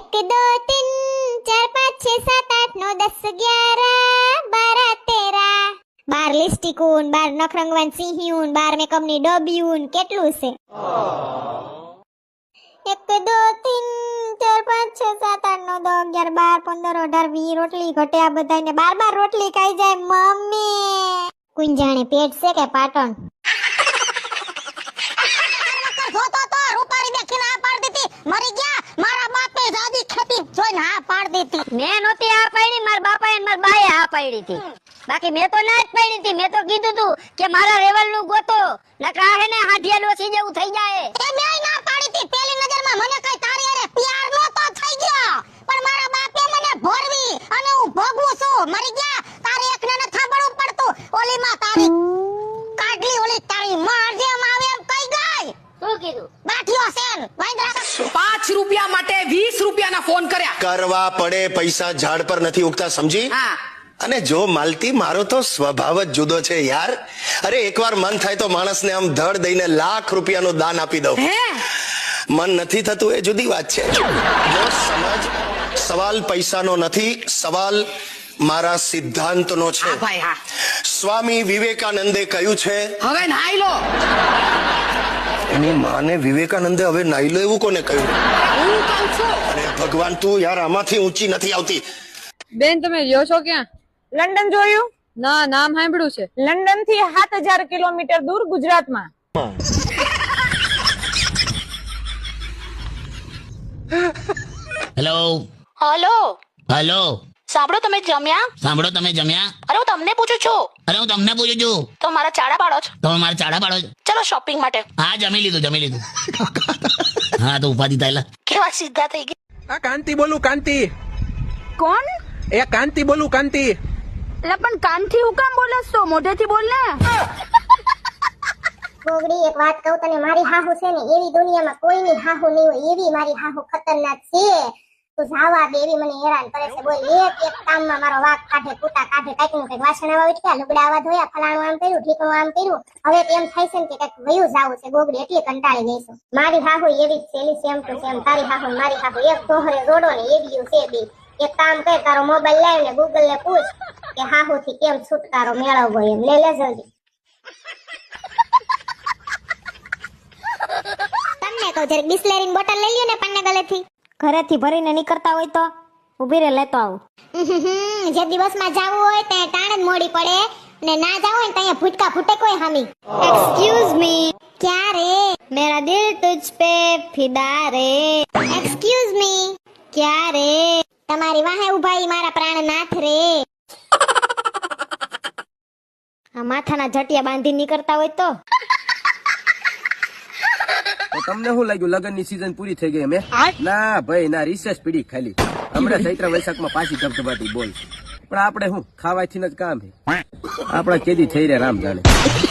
1 2 3 4 5 6 7 8 9 10 11 12 13 12 લિસ્ટિકુન 12 નખરંગવાન સિંહિયુન 12 મેકઅપની ડબ્યુન કેટલું છે 1 2 3 4 5 6 7 8 9 10 11 12 15 18 20 રોટલી ઘટે આ બધાને 12 રોટલી ખાઈ જાય મમ્મી કુંજાણે પેટ છે કે પાટણ જોતો તો રૂપારી દેખીને આ પાડ દીધી મરી ગયા મારા બાપે જાદી ખેતી જોઈને આ પાડ દીધી મેં નહોતી આ પાડી મારા બાપાએ ને મારા બાએ આ પાડી હતી બાકી મેં તો ના જ પાડી હતી મેં તો કીધું તું કે મારા લેવલ નું ગોતો નકરા હે ને હાથિયા લોસી જેવું થઈ જાય તે મેં ના પાડી હતી પેલી નજરમાં મને કઈ તારી અરે પ્યાર નહોતો થઈ ગયો પણ મારા બાપે મને ભોરવી અને હું ભોગવું છું મરી ગયા તારે એકને ન થાબડવું પડતું ઓલી માં તારી કાઢલી ઓલી તારી માં જેમ આવે એમ કઈ ગઈ શું કીધું બાઠિયો સેન વાંદરા 5 રૂપિયા માટે 20 રૂપિયાના ફોન કર્યા કરવા પડે પૈસા ઝાડ પર નથી ઉગતા સમજી હા અને જો માલતી મારો તો સ્વભાવ જ જુદો છે યાર અરે એકવાર મન થાય તો માણસને આમ ધડ દઈને લાખ રૂપિયાનું દાન આપી દઉં હે મન નથી થતું એ જુદી વાત છે જો સમજ સવાલ પૈસાનો નથી સવાલ મારા સિદ્ધાંતનો છે હા ભાઈ હા સ્વામી વિવેકાનંદે કહ્યું છે હવે નાઈ લો એની માને વિવેકાનંદે હવે નાઈ લો એવું કોને કહ્યું હું કહું છું અરે ભગવાન તું યાર આમાંથી ઊંચી નથી આવતી બેન તમે રહ્યો છો ક્યાં લંડન જોયું ના નામ સાંભળ્યું છે લંડન થી 7000 કિલોમીટર દૂર ગુજરાતમાં હેલો હલો હેલો સાંભળો તમે જમ્યા સાંભળો તમે જમ્યા અરે હું તમને પૂછું છું અરે હું તમને પૂછું છું તો મારા ચાડા પાડો છો તમે મારા ચાડા પાડો છો ચલો શોપિંગ માટે હા જમી લીધું હા તો ઉપાધિ થાય કેવા સીધા થઈ ગયા આ કાંતિ બોલું કાંતિ કોણ એ કાંતિ બોલું કાંતિ એટલે પણ કાનથી હું કામ બોલસ તો મોઢેથી બોલ ને ગોગડી એક વાત કહું તને મારી હાહુ છે ને એવી દુનિયામાં કોઈની હાહુ નહીં હોય એવી મારી હાહુ ખતરનાક છે તું જાવા દે એવી મને હેરાન કરે છે બોલ એક કામમાં મારો વાક કાઢે કૂટા કાઢે કઈક નું કઈક વાસણ આવા ઉઠ્યા લુગડા આવા ધોયા ફલાણું આમ કર્યું ઠીકણું આમ કર્યું હવે એમ થાય છે ને કે કઈક વયું જાવું છે ગોગડી એટલી કંટાળી ગઈ છું મારી હાહુ એવી જ છે એની સેમ ટુ સેમ તારી હાહુ ને મારી હાહુ એક દોહરે જોડો ને એવી છે બી એક કામ કર તારો મોબાઈલ લાવ ને ગૂગલ ને પૂછ કે હાહુ થી કેમ છુટકારો મેળવવો એમ લે લે જલ્દી તમને કહું જરીક બિસ્લેરીની બોટલ લઈ લ્યો ને પન્ને ગલેથી ઘરેથી ભરીને નીકળતા હોય તો ઊભી રે લેતો આવું જે દિવસમાં જાવું હોય તે ટાણ જ મોડી પડે ને ના જાવું હોય ત્યાં ફૂટકા ફૂટે કોઈ હામી એક્સક્યુઝ મી ક્યાં રે મેરા દિલ તુજ પે ફિદા રે એક્સક્યુઝ મી ક્યાં રે તમારી વાહે ઉભા ઈ મારા પ્રાણનાથ રે આ માથાના જટિયા બાંધી નીકળતા હોય તો તમને શું લાગ્યું લગનની સીઝન પૂરી થઈ ગઈ અમે ના ભાઈ ના રિસેસ પીડી ખાલી હમણાં ચૈત્ર વૈશાખમાં પાછી ધબધબાટી બોલ પણ આપણે શું ખાવાથી જ કામ છે આપણા કેદી થઈ રહ્યા રામ જાણે